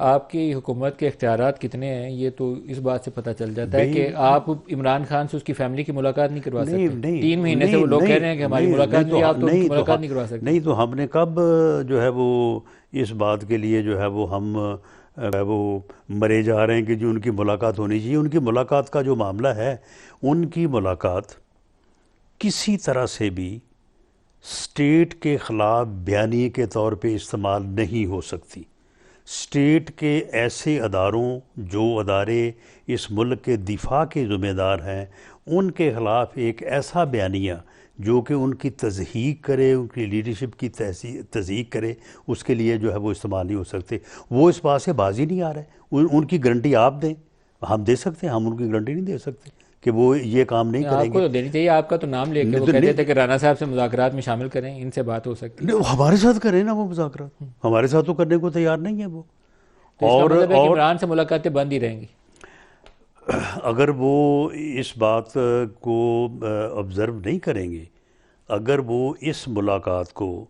आपकी हुकूमत के इख्तियारात कितने हैं ये तो इस बात से पता चल जाता है कि भाई आप इमरान खान से उसकी फैमिली की मुलाकात नहीं करवा नहीं सकते। नहीं 3 महीने से नहीं वो लोग कह नहीं रहे हैं कि हमारी नहीं नहीं मुलाकात नहीं तो हुई, आप तो उनकी नहीं तो मुलाकात नहीं करवा सकते। नहीं तो हमने कब जो है वो इस बात के लिए जो है वो हम वो मरे जा रहे हैं कि जो उनकी मुलाकात होनी चाहिए। उनकी मुलाकात का जो मामला है, उनकी मुलाकात किसी तरह से भी स्टेट के ख़िलाफ़ बयानी के तौर पे इस्तेमाल नहीं हो सकती। स्टेट के ऐसे अदारों जो अदारे इस मुल्क के दिफा के ज़िम्मेदार हैं, उनके ख़िलाफ़ एक ऐसा बयानिया जो कि उनकी तज़हीक करे, उनकी लीडरशिप की तज़हीक करे, उसके लिए जो है वो इस्तेमाल नहीं हो सकते। वो इस बात से बाजी नहीं आ रहे। उनकी गारंटी आप दें, हम दे सकते हैं, हम उनकी गारंटी नहीं दे सकते कि वो ये काम नहीं नहीं, आपको करेंगे। तो देनी चाहिए। आपका तो नाम लेके नहीं वो तो कहते थे नहीं, कि राना साहब से मुज़ाकरात में शामिल करें, इनसे बात हो सकती है। नहीं, हमारे साथ करें ना वो मुज़ाकरात। हमारे साथ तो करने को तैयार नहीं है वो। तो इसका और मतलब है कि और इमरान से मुलाकातें बंद ही रहेंगी। अगर वो इस बात को ऑब्ज़र्व नहीं करेंगे, अगर वो इस मुलाकात को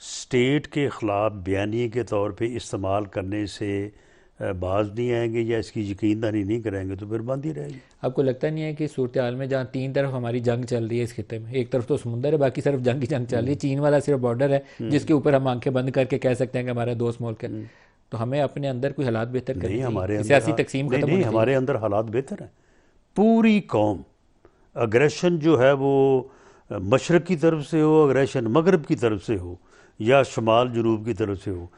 स्टेट के ख़िलाफ़ बयानी के तौर पे इस्तेमाल करने से बाज नहीं आएंगे या इसकी यकीनदानी नहीं करेंगे, तो फिर बंद ही रहेगी। आपको लगता नहीं है कि सूरत हाल में जहाँ 3 तरफ हमारी जंग चल रही है इस खिते में, एक तरफ तो समुंदर है, बाकी सिर्फ जंग ही जंग चल रही है, चीन वाला सिर्फ बॉर्डर है जिसके ऊपर हम आंखें बंद करके कह सकते हैं कि हमारा दोस्त मुल्क है। तो हमें अपने अंदर कोई हालात बेहतर करने नहीं चाहिए हमारे कि अंदर सियासी तकसीम नहीं खत्म नहीं होनी चाहिए। हमारे अंदर हालात बेहतर हैं। पूरी कौम, अग्रेशन जो है वो मशरक़ की तरफ से हो, अग्रेशन मगरब की तरफ से हो या शुमाल जनूब की तरफ से हो,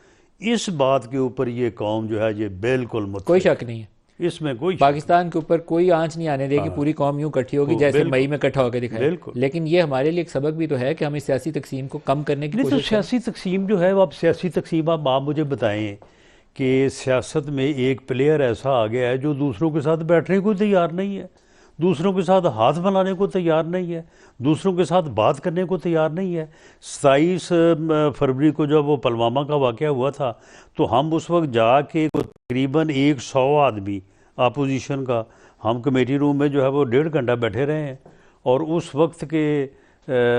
इस बात के ऊपर ये कौम जो है ये बिल्कुल कोई मुत्तफिक शक है। नहीं है। इसमें कोई शक नहीं। पाकिस्तान के ऊपर कोई आंच नहीं आने देगी, हाँ, पूरी कौम यूं इकट्ठी होगी वो जैसे मई बिल्कुल में इकट्ठा होकर दिखाया। बिल्कुल। लेकिन ये हमारे लिए एक सबक भी तो है कि हम इस सियासी तकसीम को कम करने की नहीं तो कोशिश करें। सियासी तकसीम जो है वो, आप सियासी तकसीम आप मुझे बताएं कि सियासत में एक प्लेयर ऐसा आ गया है जो दूसरों के साथ बैठने को तैयार नहीं है, दूसरों के साथ हाथ मिलाने को तैयार नहीं है, दूसरों के साथ बात करने को तैयार नहीं है। 27 फरवरी को जब वो पुलवामा का वाक़या हुआ था, तो हम उस वक्त जाके तकरीबन 100 आदमी अपोजिशन का, हम कमेटी रूम में जो है वो 1.5 घंटा बैठे रहे हैं। और उस वक्त के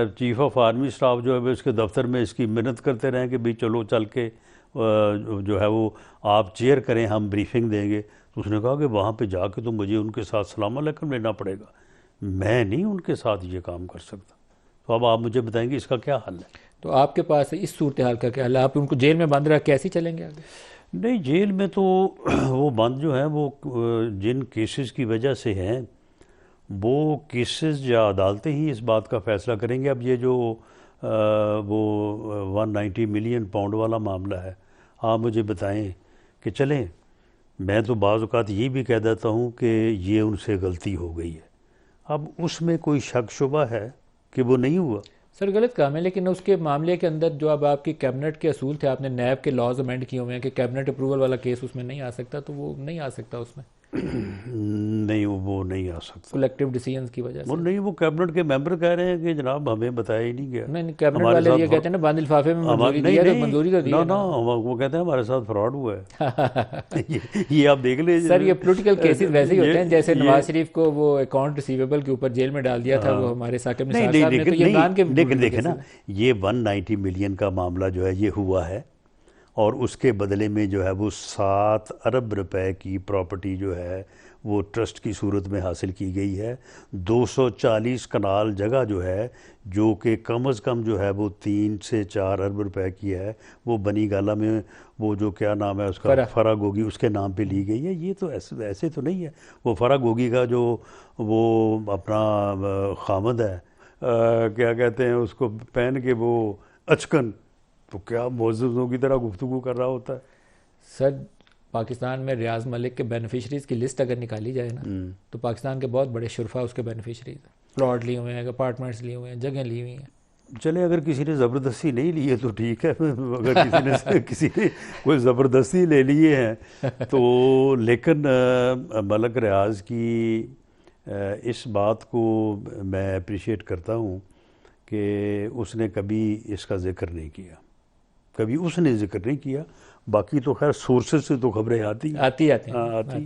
चीफ ऑफ आर्मी स्टाफ जो है वो इसके दफ्तर में इसकी मिन्नत करते रहे कि भाई चलो चल के जो है वो आप चेयर करें, हम ब्रीफिंग देंगे। तो उसने कहा कि वहाँ पे जाके तो मुझे उनके साथ सलाम अलैकुम लेना पड़ेगा, मैं नहीं उनके साथ ये काम कर सकता। तो अब आप मुझे बताएंगे इसका क्या हल है। तो आपके पास इस सूरत हाल का क्या हाल है? आप उनको जेल में बंद रख के ऐसे ही चलेंगे आगे? नहीं, जेल में तो वो बंद जो है वो जिन केसेस की वजह से हैं, वो केसेस या अदालतें ही इस बात का फ़ैसला करेंगे। अब ये जो वो 190 मिलियन पाउंड वाला मामला है, आप मुझे बताएं कि चलें, मैं तो बाज़ औक़ात ये भी कह देता हूँ कि ये उनसे गलती हो गई है। अब उसमें कोई शक शुबा है कि वो नहीं हुआ। सर गलत काम है, लेकिन उसके मामले के अंदर जो अब आपकी कैबिनेट के असूल थे, आपने नैब के लॉज अमेंड किए हुए हैं कि कैबिनेट अप्रूवल वाला केस उसमें नहीं आ सकता, तो वो नहीं आ सकता उसमें नहीं, वो नहीं आ सकता। कलेक्टिव डिसीजंस की वजह वो से। नहीं, वो कैबिनेट के मेंबर कह रहे हैं कि जनाब हमें बताया ही नहीं गया, नहीं नहीं, कैबिनेट हमारे वाले साथ ये कहते हैं ना बंद लिफाफे में मंजूरी दी नहीं है, तो नहीं, मंजूरी तो दी ना है ना, ना। वो कहते हैं हमारे साथ फ्रॉड हुआ है। ये आप देख सर ये पॉलिटिकल केसेस वैसे ही होते हैं, जैसे ये नवाज शरीफ को वो अकाउंट रिसीवेबल के ऊपर जेल में डाल दिया था वो हमारे साकिब नहीं निसार नहीं, साहब ने, तो लेकिन ये नहीं, इमरान के लेकिन पॉलिटिकल देखे केसेस ना, हैं। ये 190 मिलियन का मामला जो है ये हुआ है, और उसके बदले में जो है वो 7 अरब रुपए की प्रॉपर्टी जो है वो ट्रस्ट की सूरत में हासिल की गई है। 240 कनाल जगह जो है, जो कि कम अज़ कम जो है वो 3 से 4 अरब रुपए की है, वो बनी गाला में वो जो क्या नाम है उसका, फरा फरा गोगी, उसके नाम पे ली गई है। ये तो ऐसे तो नहीं है। वो फरा गोगी का जो वो अपना खामद है, क्या कहते हैं उसको पहन के वो अचकन, तो क्या मुअज़्ज़िज़ों की तरह गुफ्तगू कर रहा होता है। सर पाकिस्तान में रियाज मलिक के बेनिफिशरीज की लिस्ट अगर निकाली जाए ना, तो पाकिस्तान के बहुत बड़े शुरफा उसके बेनिफिशरीज हैं। प्लॉट लिए हुए हैं, अपार्टमेंट्स लिए हुए हैं, जगह ली हुई हैं। चले, अगर किसी ने ज़बरदस्ती नहीं ली है तो ठीक है। अगर किसी ने कोई ज़बरदस्ती ले लिए हैं तो, लेकिन मलक रियाज की इस बात को मैं अप्रिशिएट करता हूँ कि उसने कभी इसका ज़िक्र नहीं किया, कभी उसने ज़िक्र नहीं किया। बाकी तो खैर सोर्सेज से तो खबरें आती हैं। आती आती हैं हाँ, आती आती हैं।